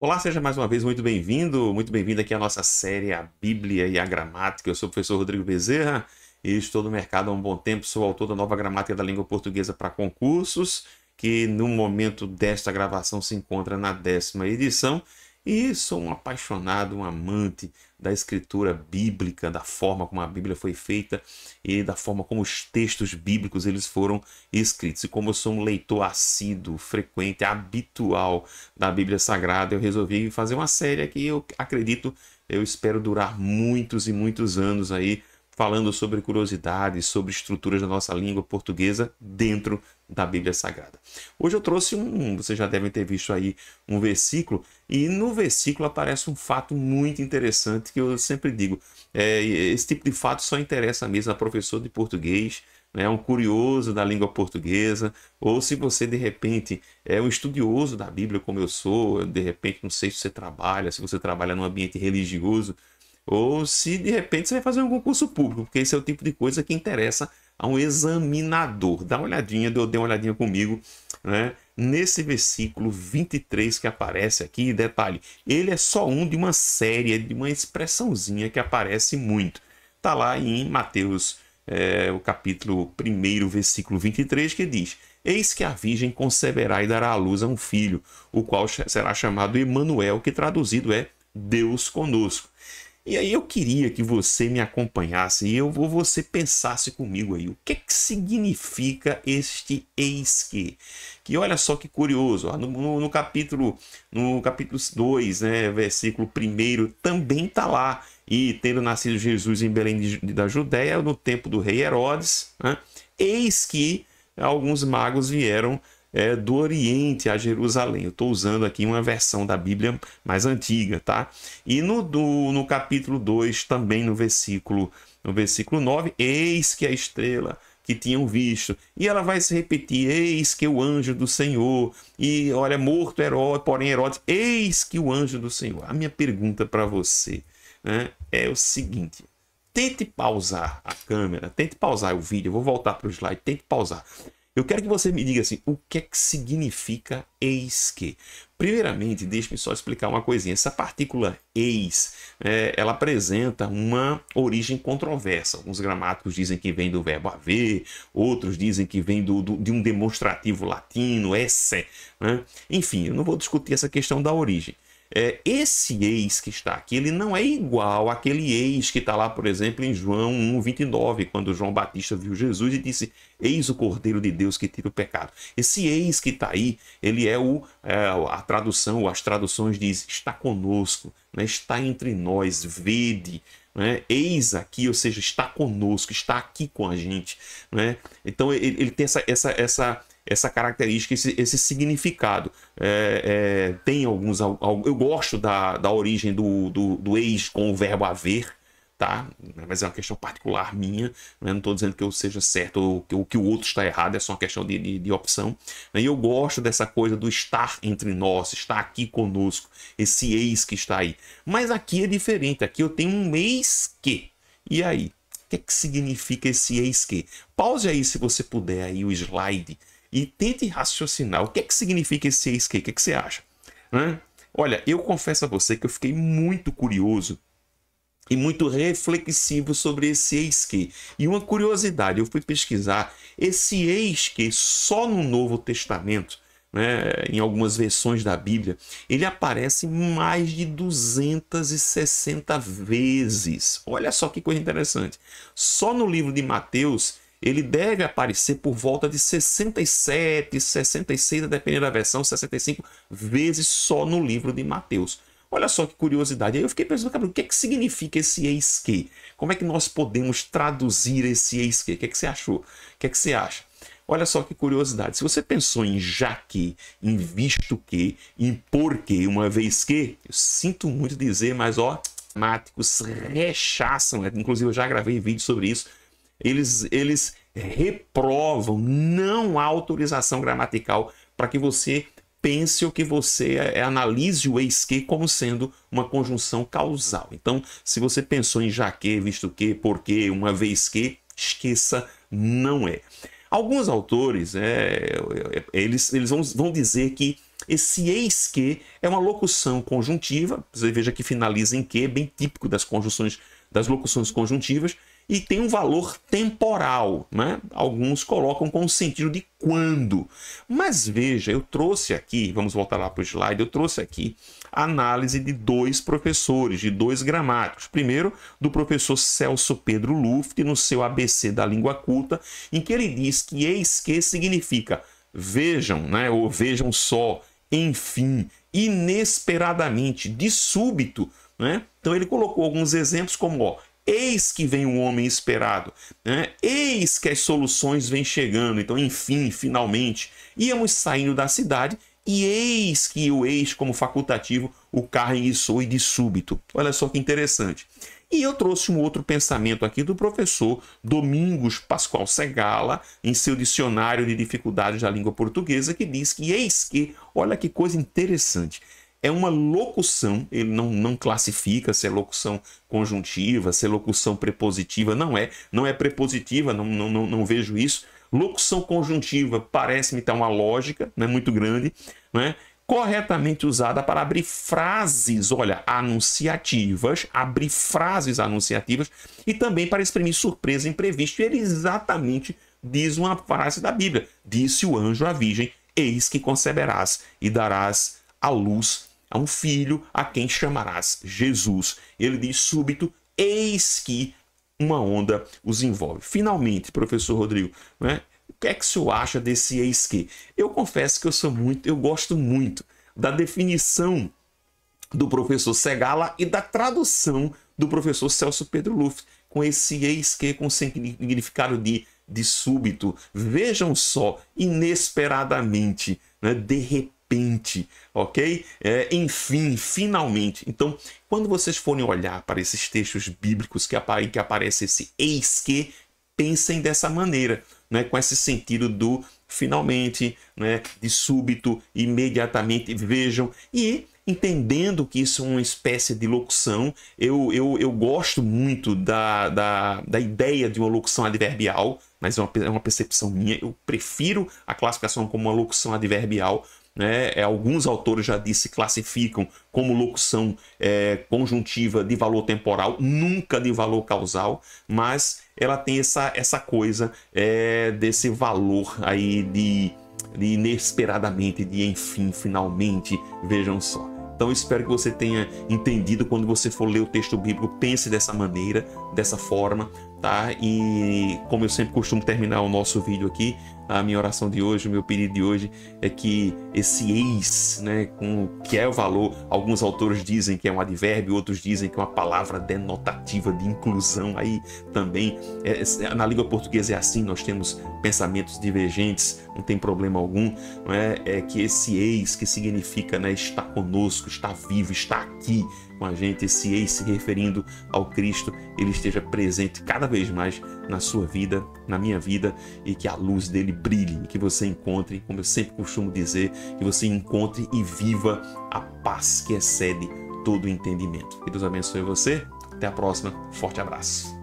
Olá, seja mais uma vez muito bem-vindo aqui à nossa série A Bíblia e a Gramática. Eu sou o professor Rodrigo Bezerra e estou no mercado há um bom tempo, sou autor da nova gramática da língua portuguesa para concursos, que no momento desta gravação se encontra na 10ª edição, e sou um apaixonado, um amante da escritura bíblica, da forma como a Bíblia foi feita e da forma como os textos bíblicos eles foram escritos. E como eu sou um leitor assíduo, frequente, habitual da Bíblia Sagrada, eu resolvi fazer uma série que eu acredito, eu espero durar muitos e muitos anos aí, falando sobre curiosidades, sobre estruturas da nossa língua portuguesa dentro da Bíblia Sagrada. Hoje eu trouxe vocês já devem ter visto aí um versículo, e no versículo aparece um fato muito interessante que eu sempre digo, esse tipo de fato só interessa mesmo a professor de português, né, um curioso da língua portuguesa, ou se você de repente é um estudioso da Bíblia como eu sou, de repente não sei se você trabalha, se você trabalha num ambiente religioso, ou se de repente você vai fazer um concurso público, porque esse é o tipo de coisa que interessa a um examinador. Dê uma olhadinha comigo, né, nesse versículo 23 que aparece aqui. Detalhe, ele é só um de uma série, de uma expressãozinha que aparece muito. Está lá em Mateus, o capítulo 1, versículo 23, que diz: Eis que a virgem conceberá e dará à luz a um filho, o qual será chamado Emanuel, que traduzido é Deus conosco. E aí eu queria que você me acompanhasse e você pensasse comigo aí, o que significa este eis que? Que olha só que curioso, ó, no capítulo 2, né, versículo 1, também está lá. E tendo nascido Jesus em Belém da Judéia, no tempo do rei Herodes, né, eis que alguns magos vieram do Oriente a Jerusalém. Eu estou usando aqui uma versão da Bíblia mais antiga, tá? E no capítulo 2, também no versículo 9, eis que a estrela que tinham visto. E ela vai se repetir, eis que o anjo do Senhor. E olha, morto Herodes, porém Herodes, eis que o anjo do Senhor. A minha pergunta para você, né, é o seguinte: tente pausar a câmera, tente pausar o vídeo, eu vou voltar para o slide, tente pausar. Eu quero que você me diga assim, o que é que significa eis que? Primeiramente, deixe-me só explicar uma coisinha. Essa partícula eis, ela apresenta uma origem controversa. Alguns gramáticos dizem que vem do verbo haver, outros dizem que vem de um demonstrativo latino, esse, né? Enfim, eu não vou discutir essa questão da origem. Esse eis que está aqui, ele não é igual àquele eis que está lá, por exemplo, em João 1,29, quando João Batista viu Jesus e disse: Eis o Cordeiro de Deus que tira o pecado. Esse eis que está aí, ele é a tradução, as traduções diz: está conosco, né? Está entre nós, vede. Né? Eis aqui, ou seja, está conosco, está aqui com a gente. Né? Então ele tem essa característica, esse significado. Tem alguns. Eu gosto da origem do eis com o verbo haver, tá? Mas é uma questão particular minha, né? Não estou dizendo que eu seja certo ou que o outro está errado, é só uma questão de opção. E eu gosto dessa coisa do estar entre nós, estar aqui conosco, esse eis que está aí. Mas aqui é diferente, aqui eu tenho um eis que. E aí? O que é que significa esse eis que? Pause aí, se você puder, aí o slide e tente raciocinar. O que é que significa esse eis que? O que é que você acha? Olha, eu confesso a você que eu fiquei muito curioso e muito reflexivo sobre esse eis que. E uma curiosidade, eu fui pesquisar esse eis que só no Novo Testamento, né, em algumas versões da Bíblia, ele aparece mais de 260 vezes. Olha só que coisa interessante. Só no livro de Mateus, ele deve aparecer por volta de 67, 66, dependendo da versão, 65 vezes só no livro de Mateus. Olha só que curiosidade. Aí eu fiquei pensando, cara, o que é que significa esse eis que? Como é que nós podemos traduzir esse eis que? O que é que você achou? O que é que você acha? Olha só que curiosidade. Se você pensou em já que, em visto que, em porquê, uma vez que, eu sinto muito dizer, mas ó, matemáticos rechaçam, inclusive eu já gravei vídeo sobre isso, eles reprovam, não há autorização gramatical para que você pense ou que você analise o eis que como sendo uma conjunção causal. Então, se você pensou em já que, visto que, porque, uma vez que, esqueça, não é. Alguns autores, eles vão dizer que esse eis que é uma locução conjuntiva, você veja que finaliza em que, bem típico das conjunções, das locuções conjuntivas, e tem um valor temporal, né? Alguns colocam com o sentido de quando. Mas veja, eu trouxe aqui, vamos voltar lá para o slide, eu trouxe aqui a análise de dois professores, de dois gramáticos. Primeiro, do professor Celso Pedro Luft, no seu ABC da Língua Culta, em que ele diz que eis que significa vejam, né? Ou vejam só, enfim, inesperadamente, de súbito, né? Então ele colocou alguns exemplos como, ó, eis que vem um homem esperado, né? Eis que as soluções vêm chegando. Então, enfim, finalmente, íamos saindo da cidade e eis que o eis como facultativo, o carro enguiçou e de súbito. Olha só que interessante. E eu trouxe um outro pensamento aqui do professor Domingos Pascoal Segala, em seu dicionário de dificuldades da língua portuguesa, que diz que eis que, olha que coisa interessante, é uma locução, ele não classifica se é locução conjuntiva, se é locução prepositiva, não é prepositiva, não vejo isso. Locução conjuntiva parece-me ter uma lógica, né, muito grande, né, corretamente usada para abrir frases, olha, anunciativas, abrir frases anunciativas e também para exprimir surpresa imprevista. E ele exatamente diz uma frase da Bíblia: disse o anjo à virgem, eis que conceberás e darás à luz a um filho a quem chamarás Jesus. Ele diz súbito, eis que uma onda os envolve. Finalmente, professor Rodrigo, né? O que é que o senhor acha desse eis que? Eu confesso que eu gosto muito da definição do professor Segala e da tradução do professor Celso Pedro Luft, com esse eis que com significado de súbito. Vejam só, inesperadamente, né? De repente, ok? Enfim, finalmente. Então, quando vocês forem olhar para esses textos bíblicos que aparece esse eis que, pensem dessa maneira, né? Com esse sentido do finalmente, né? De súbito, imediatamente, vejam. E entendendo que isso é uma espécie de locução, eu gosto muito da ideia de uma locução adverbial, mas é uma percepção minha. Eu prefiro a classificação como uma locução adverbial, né? Alguns autores já se classificam como locução conjuntiva de valor temporal, nunca de valor causal, mas ela tem essa coisa desse valor aí de inesperadamente, de enfim, finalmente, vejam só. Então, eu espero que você tenha entendido. Quando você for ler o texto bíblico, pense dessa maneira, dessa forma, tá? E como eu sempre costumo terminar o nosso vídeo aqui, a minha oração de hoje, o meu pedido de hoje é que esse eis, né, que é o valor, alguns autores dizem que é um advérbio, outros dizem que é uma palavra denotativa de inclusão. Aí também, na língua portuguesa é assim, nós temos pensamentos divergentes, não tem problema algum, não é que esse eis, que significa, né, está conosco, está vivo, está aqui com a gente, esse eis se referindo ao Cristo, ele esteja presente cada vez mais na sua vida, na minha vida, e que a luz dele brilhe, e que você encontre, como eu sempre costumo dizer, que você encontre e viva a paz que excede todo o entendimento. Que Deus abençoe você. Até a próxima. Forte abraço.